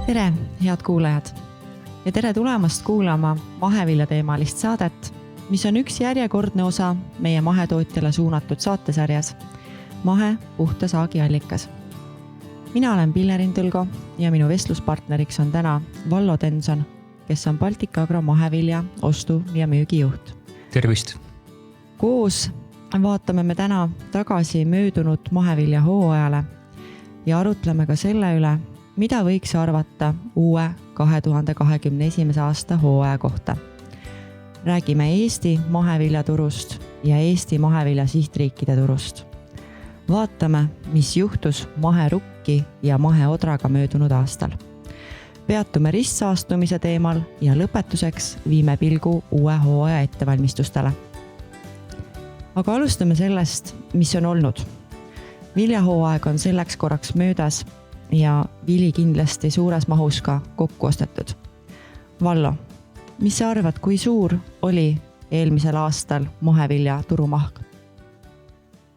Tere, head kuulajad! Ja tere tulemast kuulama maheviljateemalist saadet, mis on üks järjekordne osa meie mahetootjale suunatud saatesarjas Mahe puhta saagi allikas. Mina olen Pillerin Tõlgo ja minu vestluspartneriks on täna Vallo Tenson, kes on Baltic Agro mahevilja ostu- ja müügijuht. Tervist! Koos vaatame me täna tagasi möödunud mahevilja hooajale ja arutleme ka selle üle, mida võiks arvata uue 2021. aasta hooaja kohta. Räägime Eesti maheviljaturust ja Eesti mahevilja sihtriikide turust. Vaatame, mis juhtus maherukki ja maheodraga möödunud aastal. Peatume ristsaastumise teemal ja lõpetuseks viime pilgu uue hooaja ettevalmistustele. Aga alustame sellest, mis on olnud. Viljahooaeg on selleks korraks möödas ja vili kindlasti suures mahus ka kokku ostetud. Vallo, mis sa arvad, kui suur oli eelmisel aastal mahevilja turumaht?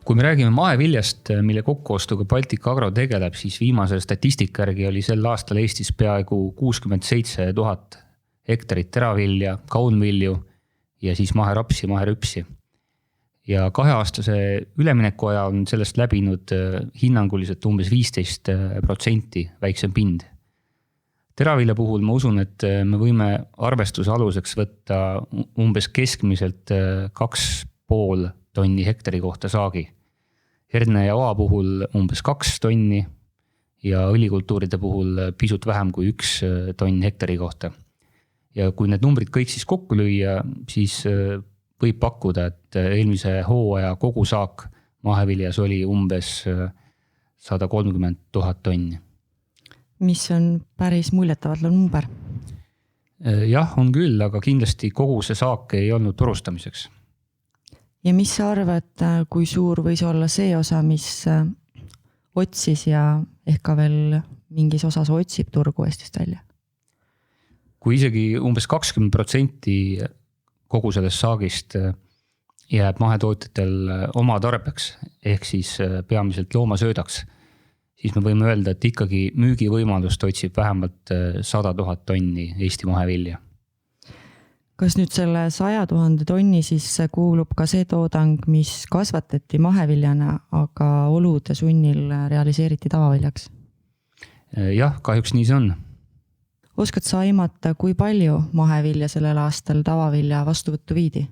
Kui me räägime maheviljast, mille kokkuostuga Baltic Agro tegeleb, siis viimase statistika järgi oli sel aastal Eestis peaaegu 67 000 hektarit teravilja, kaunvilju ja siis maherapsi, maherüpsi. Ja 2-aastase ülemineku aja on sellest läbinud hinnanguliselt umbes 15% väiksem pind. Teravilja puhul ma usun, et me võime arvestuse aluseks võtta umbes keskmiselt 2,5 tonni hektari kohta saagi. Herne ja oa puhul umbes 2 tonni ja õlikultuuride puhul pisut vähem kui 1 tonn hektari kohta. Ja kui need numbrid kõik siis kokku lüüa, siis võib pakkuda, et eelmise hooaja kogusaak maheviljas oli umbes 130 000 tonni. Mis on päris muljetavatlev number. Jah, on küll, aga kindlasti kogu see saak ei olnud turustamiseks. Ja mis sa arvad, kui suur võis olla see osa, mis otsis ja ehk ka veel mingis osas otsib turgu Eestist välja? Kui isegi umbes 20% kogu sellest saagist jääb mahetootjatel oma tarbeks, ehk siis peamiselt loomasöödaks, siis me võime öelda, et ikkagi müügivõimalust otsib vähemalt 100 000 tonni Eesti mahevilja. Kas nüüd selle 100 000 tonni siis kuulub ka see toodang, mis kasvatati maheviljana, aga olude sunnil realiseeriti tavaviljaks? Jah, kahjuks nii see on. Oskad sa aimata, kui palju mahevilja sellel aastal tavavilja vastuvõttu viidi?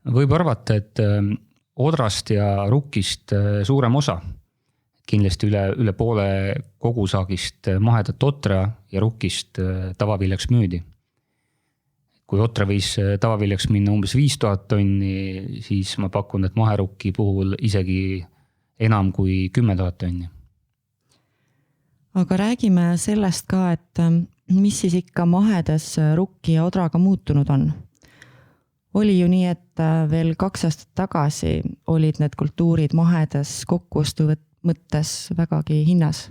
Võib arvata, et odrast ja rukkist suurem osa. Kindlasti üle poole kogusaagist mahedat otra ja rukkist tavaviljaks müüdi. Kui otra võis tavaviljaks minna umbes 5000 tonni, siis ma pakun, et maherukki puhul isegi enam kui 10 000 tonni. Aga räägime sellest ka, et mis siis ikka mahedas rukki ja odraga muutunud on. Oli ju nii, et veel 2 aastat tagasi olid need kultuurid mahedas kokkuostu mõttes vägagi hinnas.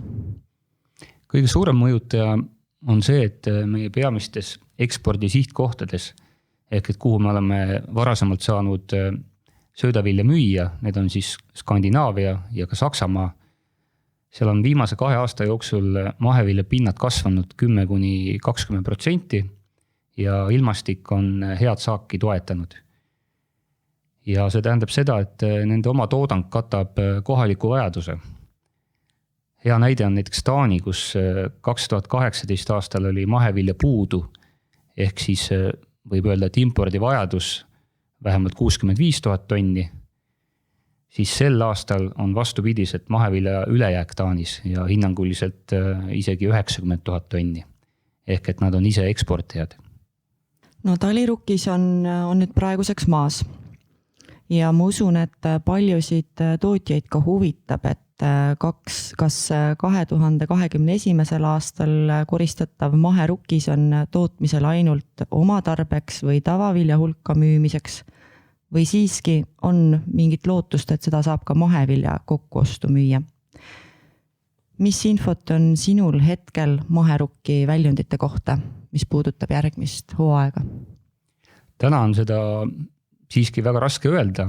Kõige suurem mõjutaja on see, et meie peamistes ekspordi sihtkohtades, ehk et kuhu me oleme varasemalt saanud söödavilja müüa, need on siis Skandinaavia ja ka Saksamaa. Seal on viimase 2 aasta jooksul mahevilja pinnad kasvanud 10–20% ja ilmastik on head saaki toetanud. Ja see tähendab seda, et nende oma toodang katab kohaliku vajaduse. Hea näide on näiteks Taani, kus 2018 aastal oli mahevilja puudu, ehk siis võib öelda, et impordi vajadus vähemalt 65 000 tonni, siis sel aastal on vastupidis, et mahevilja ülejääk Taanis ja hinnanguliselt isegi 90 000 tonni. Ehk et nad on ise eksportijad. No talirukis on nüüd praeguseks maas. Ja ma usun, et paljusid tootjaid ka huvitab, et kas 2021. aastal koristatav maherukis on tootmisel ainult oma tarbeks või tavavilja hulka müümiseks, või siiski on mingit lootust, et seda saab ka mahevilja kokkuostu müüa. Mis infot on sinul hetkel maherukki väljundite kohta, mis puudutab järgmist hooaega? Täna on seda siiski väga raske öelda.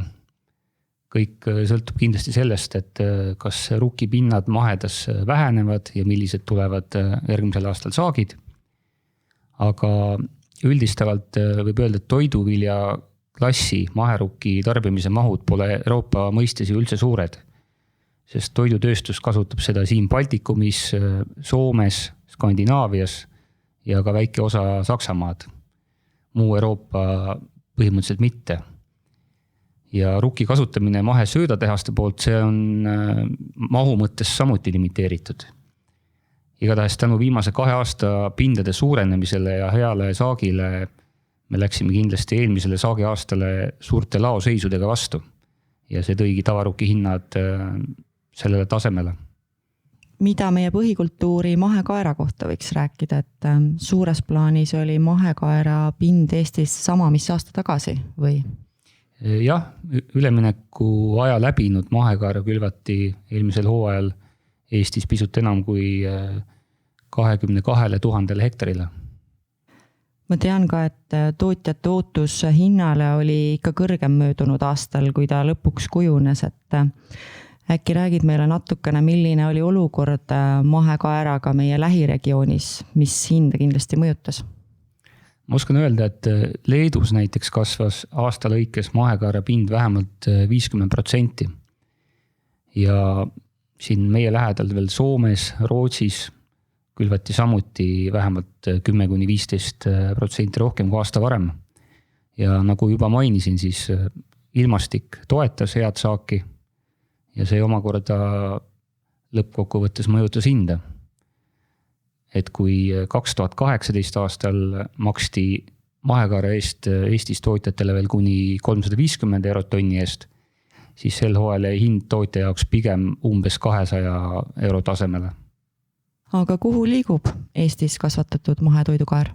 kõik sõltub kindlasti sellest, et kas rukipinnad mahedas vähenevad ja millised tulevad järgmisel aastal saagid. Aga üldistavalt võib öelda, et toiduvilja klassi maherukki tarbimise mahud pole Euroopa mõistes ju üldse suured, sest toidutööstus kasutab seda siin Baltikumis, Soomes, Skandinaavias ja ka väike osa Saksamaad. Muu Euroopa põhimõtteliselt mitte. Ja rukki kasutamine mahesöödatehaste poolt, see on mahu mõttes samuti limiteeritud. Igatahes tänu viimase 2 aasta pindade suurenemisele ja heale saagile me läksime kindlasti eelmisele saagi aastale suurte laoseisudega vastu. Ja see tõigi tavarukki hinnad sellele tasemele. Mida meie põhikultuuri mahekaera kohta võiks rääkida, et suures plaanis oli mahekaera pind Eestis sama, mis aasta tagasi või? Jah, ülemineku aja läbinud mahekaera külvati eelmisel hooajal Eestis pisut enam kui 22 000 hektarile. Ma tean ka, et tootjate ootus hinnale oli ikka kõrgem möödunud aastal, kui ta lõpuks kujunes, et äkki räägid meile natukene, milline oli olukord mahekaeraga meie lähiregioonis, mis hinda kindlasti mõjutas? Ma oskan öelda, et Leedus näiteks kasvas aasta lõikes mahekaera pind vähemalt 50%. Ja siin meie lähedal veel Soomes, Rootsis külvati samuti vähemalt 10–15% rohkem kui aasta varem. Ja nagu juba mainisin, siis ilmastik toetas head saaki ja see omakorda lõppkokkuvõttes mõjutas hinda. Et kui 2018 aastal maksti mahekaera eest Eestis tootjatele veel kuni 350 eurot tonni eest, siis sel hooajal jäi hind tootja jaoks pigem umbes 200 euro tasemele. Aga kuhu liigub Eestis kasvatatud mahetoidukaer?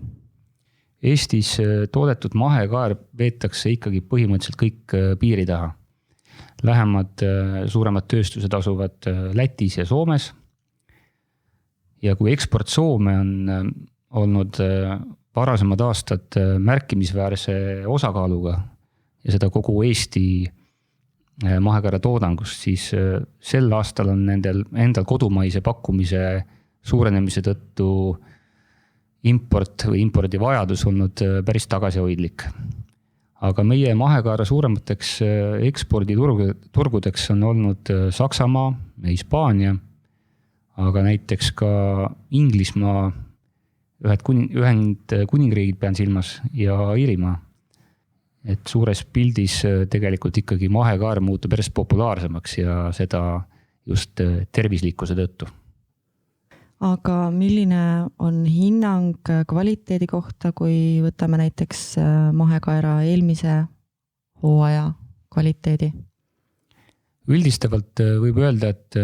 Eestis toodetud mahekaer veetakse ikkagi põhimõtteliselt kõik piiri taha. Lähemad suuremad tööstused asuvad Lätis ja Soomes. Ja kui eksport Soome on olnud varasemad aastad märkimisväärse osakaaluga ja seda kogu Eesti mahekaera toodangust, siis sel aastal on nendel endal kodumaise pakkumise suurenemise tõttu import või impordi vajadus olnud päris tagasihoidlik. Aga meie mahekaera suuremateks eksporditurgudeks on olnud Saksamaa ja Hispaania, aga näiteks ka Inglismaa, Ühendkuningriigid pean silmas ja Iirimaa. Et suures pildis tegelikult ikkagi mahekaer muutub päris populaarsemaks ja seda just tervislikkuse tõttu. Aga milline on hinnang kvaliteedi kohta, kui võtame näiteks mahekaera eelmise hooaja kvaliteedi? Üldistavalt võib öelda, et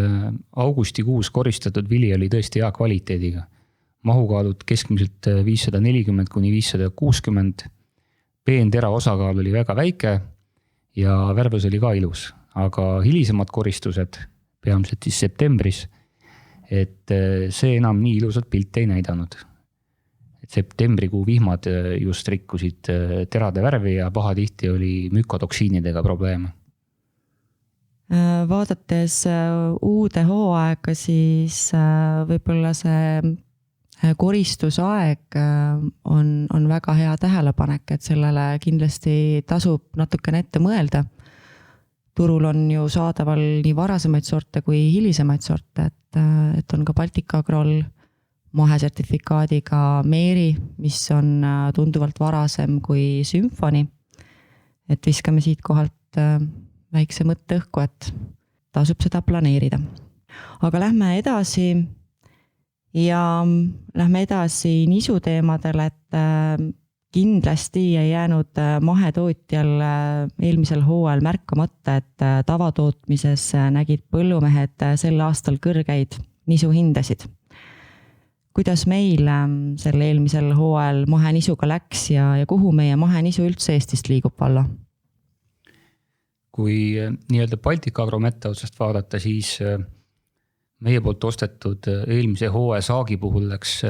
augustikuus koristatud vili oli tõesti hea kvaliteediga. Mahukaalud keskmiselt 540–560, peentera osakaal oli väga väike ja värvus oli ka ilus. Aga hilisemad koristused, peamiselt siis septembris, et see enam nii ilusat pilti ei näidanud. Et septembrikuu vihmad just rikkusid terade värvi ja pahatihti oli mükotoksiinidega probleeme. Vaadates uude hooaega, siis võib-olla see koristusaeg on väga hea tähelepanek, et sellele kindlasti tasub natukene ette mõelda. Turul on ju saadaval nii varasemaid sorte kui hilisemaid sorte, et on ka Baltic Agrol mahesertifikaadiga Meeri, mis on tunduvalt varasem kui Symfoni. Et viskame siit kohalt väikse mõtte õhku, et tasub seda planeerida. Aga lähme edasi nisuteemadele, et kindlasti ei jäänud mahetootjal eelmisel hooajal märkamata, et tavatootmises nägid põllumehed sel aastal kõrgeid nisuhindasid. Kuidas meil selle eelmisel hooajal mahenisuga läks ja kuhu meie mahenisu üldse Eestist liigub valla? Kui nii-öelda Baltic Agro mette otsast vaadata, siis meie poolt ostetud eelmise hooaja saagi puhul läks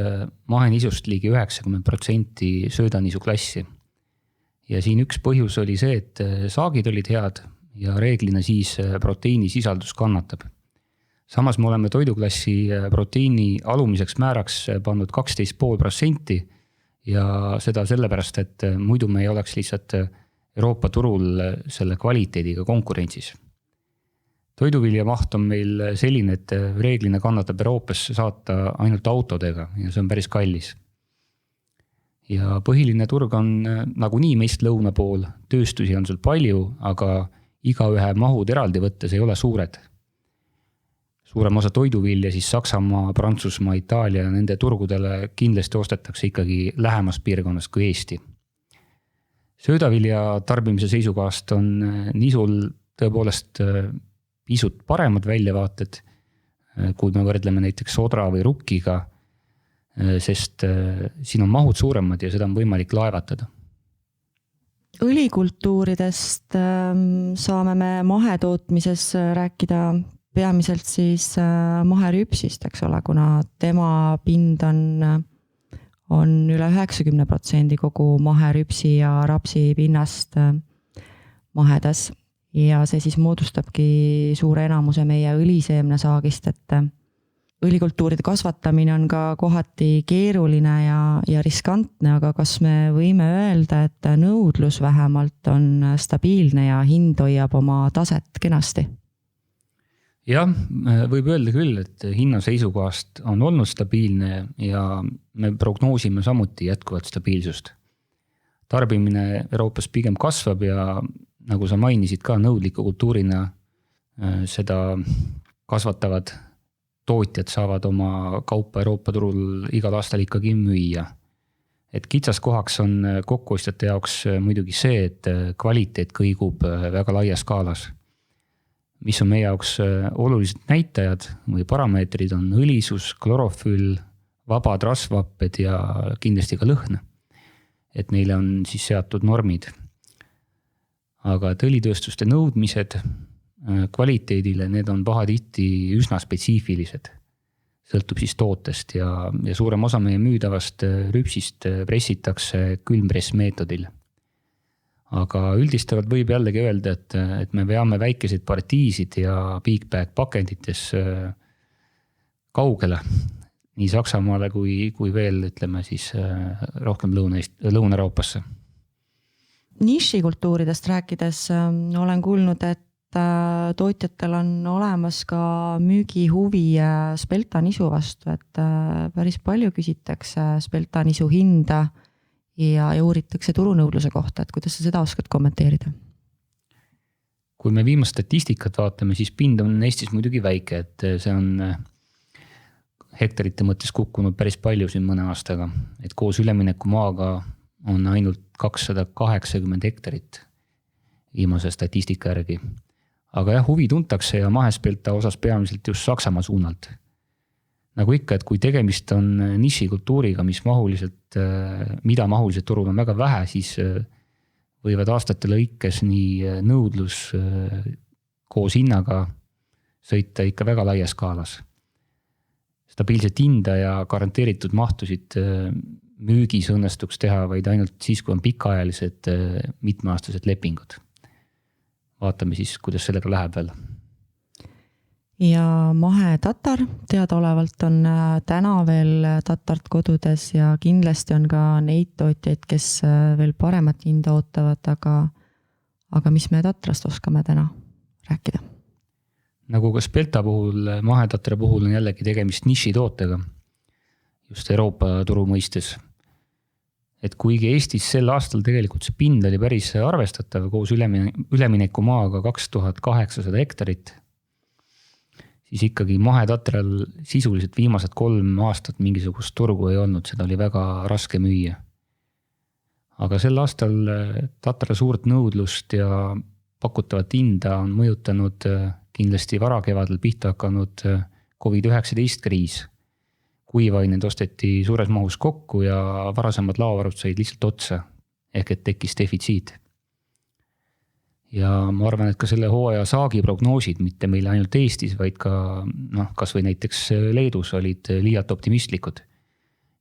mahenisust ligi 90% söödanisu klassi. Ja siin üks põhjus oli see, et saagid olid head ja reeglina siis proteiinisisaldus kannatab. Samas me oleme toiduklassi proteiini alumiseks määraks pannud 12,5% ja seda sellepärast, et muidu me ei oleks lihtsalt Euroopa turul selle kvaliteediga konkurentsis. Toiduvilja maht on meil selline, et reeglina kannatab Euroopasse saata ainult autodega ja see on päris kallis. Ja põhiline turg on nagunii meist lõuna pool, tööstusi on sul palju, aga igaühe mahud eraldi võttes ei ole suured. Suurem osa toiduvilja siis Saksamaa, Prantsusmaa, Itaalia ja nende turgudele kindlasti ostetakse ikkagi lähemas piirkonnas kui Eesti. Söödavilja tarbimise seisukohast on nisul tõepoolest pisut paremad väljavaated, kui me võrdleme näiteks odra või rukkiga, sest siin on mahud suuremad ja seda on võimalik laevatada. Õlikultuuridest saame me mahetootmises rääkida peamiselt siis maherüpsist, eks ole, kuna tema pind on üle 90% kogu maherüpsi ja rapsi pinnast mahedas. Ja see siis moodustabki suure enamuse meie õliseemne saagist, et õlikultuuride kasvatamine on ka kohati keeruline ja riskantne, aga kas me võime öelda, et nõudlus vähemalt on stabiilne ja hind hoiab oma taset kenasti? Jah, võib öelda küll, et hinna seisukohast on olnud stabiilne ja me prognoosime samuti jätkuvalt stabiilsust. Tarbimine Euroopas pigem kasvab ja nagu sa mainisid ka nõudliku kultuurina seda kasvatavad tootjad saavad oma kaupa Euroopa turul igal aastal ikkagi müüa. Et kitsas kohaks on kokkuostjate jaoks muidugi see, et kvaliteet kõigub väga laia skaalas. Mis on meie jaoks olulised näitajad või parameetrid on õlisus, klorofüll, vabad rasvhapped ja kindlasti ka lõhn. Et neile on siis seatud normid. Aga et õlitööstuste nõudmised kvaliteedile, need on pahatihti üsna spetsiifilised. Sõltub siis tootest ja suurem osa meie müüdavast rüpsist pressitakse külmpressmeetodil. Aga üldistavalt võib jällegi öelda, et me veame väikeseid partiisid ja big bag pakendites kaugele. Nii Saksamaale kui veel ütleme siis rohkem Lõuna-Euroopasse. Nišikultuuridest rääkides olen kuulnud, et tootjatel on olemas ka müügihuvi speltanisu vastu, et päris palju küsitakse speltanisu hinda ja uuritakse turunõudluse kohta, et kuidas sa seda oskad kommenteerida? Kui me viimast statistikat vaatame, siis pind on Eestis muidugi väike, et see on hektarite mõttes kukkunud päris palju siin mõne aastaga, et koos üleminekumaaga on ainult 280 hektarit viimase statistika järgi. Aga jah, huvi tuntakse ja mahespelta osas peamiselt just Saksamaa suunalt. Nagu ikka, et kui tegemist on nišikultuuriga, mida mahuliselt turul on väga vähe, siis võivad aastate lõikes nii nõudlus koos hinnaga sõita ikka väga laia skaalas. Stabiilset hinda ja garanteeritud mahtusid müügis õnnestuks teha vaid ainult siis, kui on pikaajalised mitmeaastased lepingud. Vaatame siis, kuidas sellega läheb veel. Ja mahetatar teadaolevalt on täna veel tatart kodudes ja kindlasti on ka neid tootjaid, kes veel paremat hinda ootavad, aga mis me tatrast oskame täna rääkida? Nagu ka spelta puhul, mahetatra puhul on jällegi tegemist nišitootega, just Euroopa turu mõistes. Et kuigi Eestis sel aastal tegelikult see pind oli päris arvestatav koos üleminekumaaga 2800 hektarit, siis ikkagi mahetatral sisuliselt viimased 3 aastat mingisugust turgu ei olnud, seda oli väga raske müüa. Aga sel aastal tatra suurt nõudlust ja pakutavat hinda on mõjutanud kindlasti varakevadel pihta hakanud COVID-19 kriis. Kuivained osteti suures mahus kokku ja varasemad laovarud said lihtsalt otsa, ehk et tekkis defitsiit. Ja ma arvan, et ka selle hooaja saagi prognoosid, mitte meile ainult Eestis, vaid ka kas või näiteks Leedus olid liialt optimistlikud.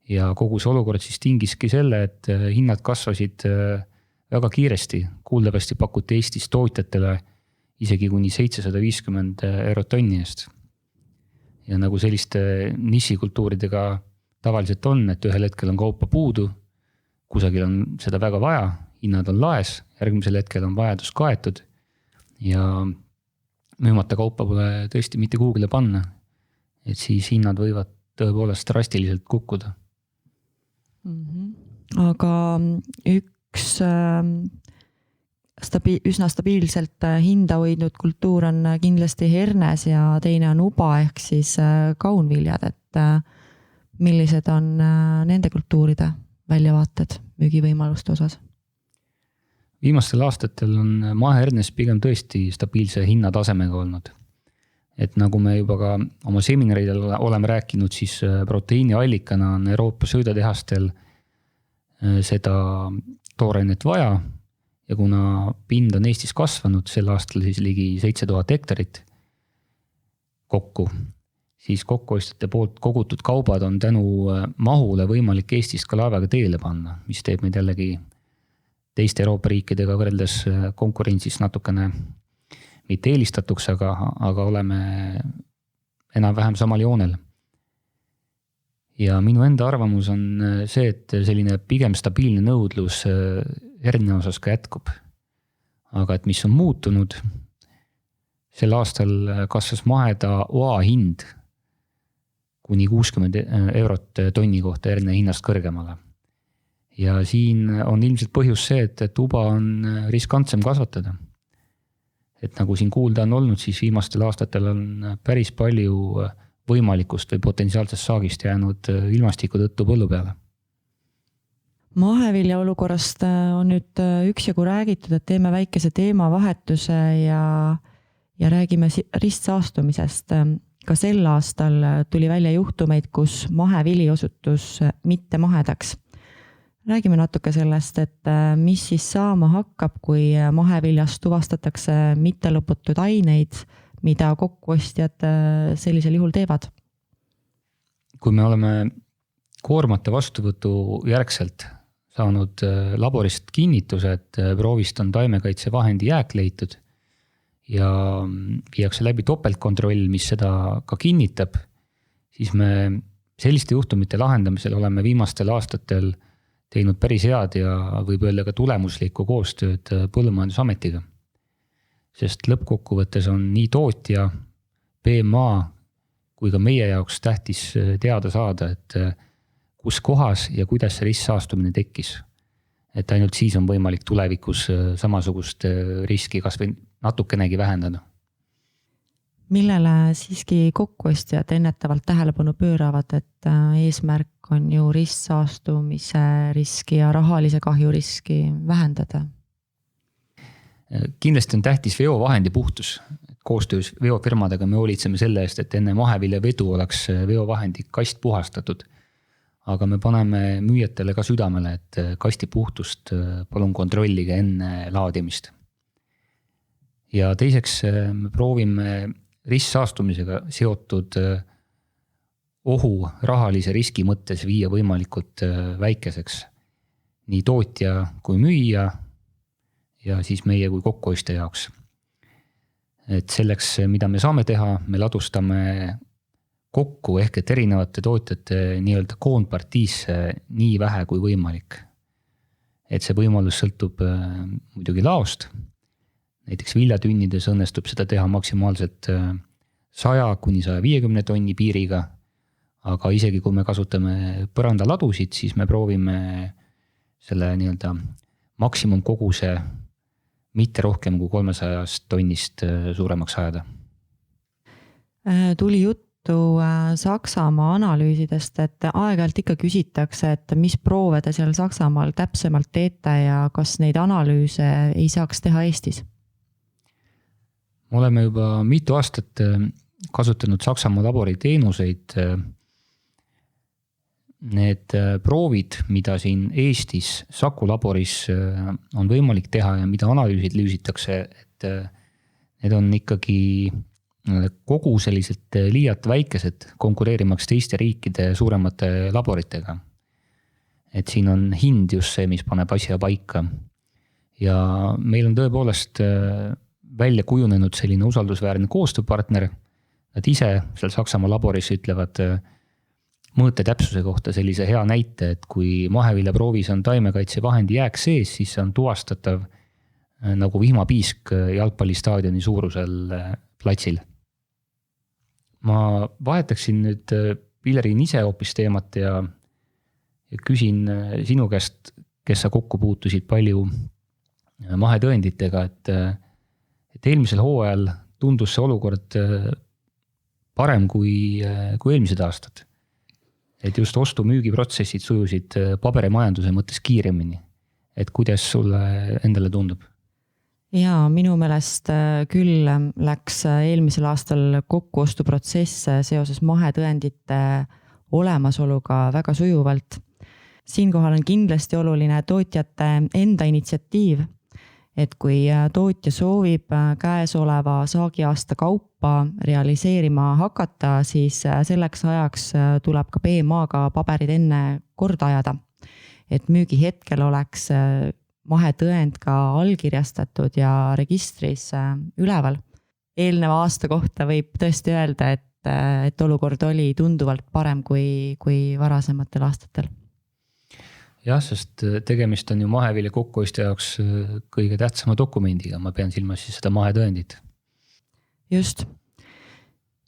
Ja kogu see olukord siis tingiski selle, et hinnad kasvasid väga kiiresti. Kuuldavasti pakuti Eestis tootjatele isegi kuni 750 eurot tonni eest. Ja nagu selliste nišikultuuridega tavaliselt on, et ühel hetkel on kaupa puudu, kusagil on seda väga vaja, hinnad on laes, järgmisel hetkel on vajadus kaetud ja müümata kaupa pole tõesti mitte kuhugile panna. Et siis hinnad võivad tõepoolest drastiliselt kukkuda. Aga üks üsna stabiilselt hinda hoidnud kultuur on kindlasti hernes ja teine on uba ehk siis kaunviljad, et millised on nende kultuuride väljavaated müügivõimaluste osas? Viimastel aastatel on mahehernes pigem tõesti stabiilse hinnatasemega olnud. Et nagu me juba ka oma seminaridel oleme rääkinud, siis proteiiniallikana on Euroopa söödatehastel seda toorainet vaja ja kuna pind on Eestis kasvanud sel aastal siis ligi 7000 hektarit kokku, siis kokkuostjate poolt kogutud kaubad on tänu mahule võimalik Eestist ka laevaga teele panna, mis teeb meid jällegi teiste Euroopa riikidega võrreldes konkurentsis natukene mitte eelistatuks, aga oleme enam-vähem samal joonel. Ja minu enda arvamus on see, et selline pigem stabiilne nõudlus herne osas ka jätkub. Aga et mis on muutunud, sel aastal kasvas maheda oa hind kuni 60 eurot tonni kohta herne hinnast kõrgemale. Ja siin on ilmselt põhjus see, et uba on riskantsem kasvatada. Et nagu siin kuulda on olnud, siis viimastel aastatel on päris palju võimalikust või potentsiaalsest saagist jäänud ilmastiku tõttu põllu peale. Mahevilja olukorrast on nüüd üksjagu räägitud, et teeme väikese teemavahetuse ja räägime ristsaastumisest. Ka sel aastal tuli välja juhtumeid, kus mahevili osutus mitte mahedaks. Räägime natuke sellest, et mis siis saama hakkab, kui maheviljas tuvastatakse mitteloputud aineid, mida kokkuostjad sellisel juhul teevad. Kui me oleme koormate vastuvõtu järgselt saanud laborist kinnituse, et proovist on taimekaitsevahendi jääk leitud ja viiakse läbi topeltkontroll, mis seda ka kinnitab, siis me selliste juhtumite lahendamisel oleme viimastel aastatel teinud päris head ja võib öelda ka tulemuslikku koostööd Põllumajandusametiga. Sest lõppkokkuvõttes on nii tootja, PMA kui ka meie jaoks tähtis teada saada, et kus kohas ja kuidas see ristsaastumine tekkis. Et ainult siis on võimalik tulevikus samasugust riski kas või natukenegi vähendada. Millele siiski kokkuostjad ennetavalt tähelepanu pööravad, et eesmärk on ju ristsaastumise riski ja rahalise kahju riski vähendada? Kindlasti on tähtis veovahendi puhtus. Koostöös veofirmadega me hoolitseme selle eest, et enne mahevilja vedu oleks veovahendi kast puhastatud. Aga me paneme müüjatele ka südamele, et kasti puhtust palun kontrollige enne laadimist. Ja teiseks me proovime ristsaastumisega seotud ohu rahalise riski mõttes viia võimalikult väikeseks nii tootja kui müüja ja siis meie kui kokkuostja jaoks. Et selleks, mida me saame teha, me ladustame kokku ehk et erinevate tootjate nii-öelda koondpartiisse nii vähe kui võimalik. Et see võimalus sõltub muidugi laost. Näiteks viljatünnides õnnestub seda teha maksimaalselt 100 kuni 150 tonni piiriga, aga isegi kui me kasutame põrandaladusid, siis me proovime selle nii-öelda maksimumkoguse mitte rohkem kui 300 tonnist suuremaks ajada. Tuli juttu Saksamaa analüüsidest, et aeg-ajalt ikka küsitakse, et mis proove te seal Saksamaal täpsemalt teete ja kas neid analüüse ei saaks teha Eestis? Me oleme juba mitu aastat kasutanud Saksamaa labori teenuseid. Need proovid, mida siin Eestis Saku laboris on võimalik teha ja mida analüüsid lüüsitakse, et need on ikkagi kogu selliselt liialt väikesed konkureerimaks teiste riikide suuremate laboritega. Et siin on hind just see, mis paneb asja paika. Ja meil on tõepoolest välja kujunenud selline usaldusväärne koostööpartner. Nad ise seal Saksamaa laboris ütlevad mõõte täpsuse kohta sellise hea näite, et kui maheviljaproovis on taimekaitsevahendi jääk sees, siis see on tuvastatav nagu vihmapiisk jalgpallistaadioni suurusel platsil. Ma vahetaksin nüüd Pillerin ise hoopis teemat ja küsin sinu käest, kes sa kokku puutusid palju mahetõenditega, et eelmisel hooajal tundus see olukord parem kui eelmised aastad. Et just ostu-müügiprotsessid sujusid paberimajanduse mõttes kiiremini. Et kuidas sulle endale tundub? Jaa, minu meelest küll läks eelmisel aastal kokkuostuprotsess seoses mahetõendite olemasoluga väga sujuvalt. Siinkohal on kindlasti oluline tootjate enda initsiatiiv, et kui tootja soovib käesoleva saagiaasta kaupa realiseerima hakata, siis selleks ajaks tuleb ka PMA-ga paberid enne korda ajada, et müügi hetkel oleks mahetõend ka allkirjastatud ja registris üleval. Eelneva aasta kohta võib tõesti öelda, et olukord oli tunduvalt parem kui varasematel aastatel. Jah, sest tegemist on ju mahevilja kokkuostja jaoks kõige tähtsama dokumendiga. Ma pean silmas siis seda mahetõendit. Just.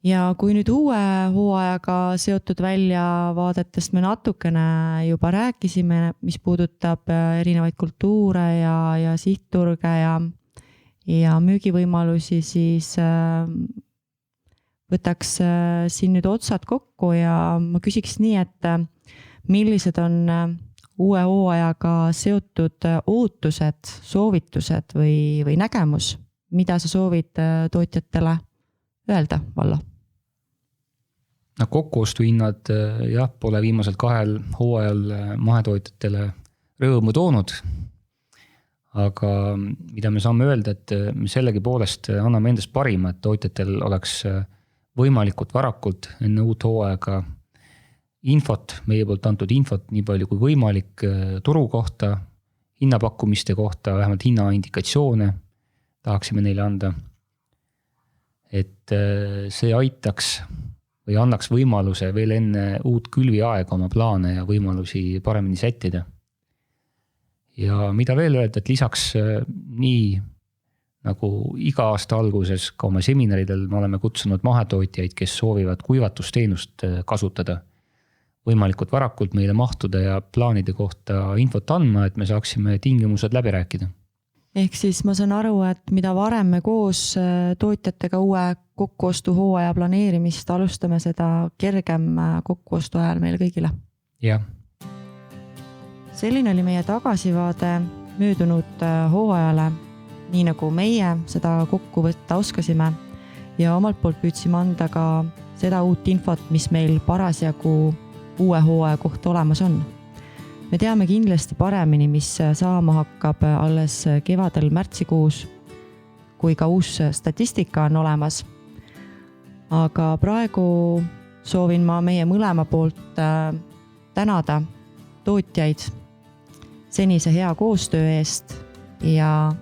Ja kui nüüd uue hooajaga seotud väljavaadetest me natukene juba rääkisime, mis puudutab erinevaid kultuure ja sihtturge ja müügivõimalusi, siis võtaks siin nüüd otsad kokku ja ma küsiks nii, et millised on uue hooajaga seotud ootused, soovitused või nägemus, mida sa soovid tootjatele öelda, Vallo? No, kokkuostuhinnad pole viimasel 2 hooajal mahetootjatele rõõmu toonud. Aga mida me saame öelda, et me sellegi poolest anname endast parima, et tootjatel oleks võimalikult varakult enne uut hooaega infot, meie poolt antud infot nii palju kui võimalik turu kohta, hinnapakkumiste kohta, vähemalt hinnaindikatsioone tahaksime neile anda. Et see aitaks või annaks võimaluse veel enne uut külviaega oma plaane ja võimalusi paremini sättida. Ja mida veel öelda, et lisaks nii nagu iga aasta alguses ka oma seminaridel me oleme kutsunud mahetootjaid, kes soovivad kuivatusteenust kasutada, võimalikult varakult meile mahtuda ja plaanide kohta infot andma, et me saaksime tingimused läbi rääkida. Ehk siis ma saan aru, et mida varem me koos tootjatega uue kokkuostu hooaja planeerimist alustame, seda kergem kokkuostu ajal meile kõigile. Jah. Selline oli meie tagasivaade möödunud hooajale, nii nagu meie seda kokku võtta oskasime ja omalt poolt püüdsime anda ka seda uut infot, mis meil parasjagu uue hooaja kohta olemas on. Me teame kindlasti paremini, mis saama hakkab alles kevadel märtsikuus, kui ka uus statistika on olemas. Aga praegu soovin ma meie mõlema poolt tänada tootjaid senise hea koostöö eest ja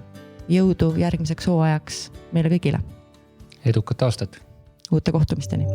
jõudu järgmiseks hooajaks meile kõigile. Edukat aastat! Uute kohtumisteni!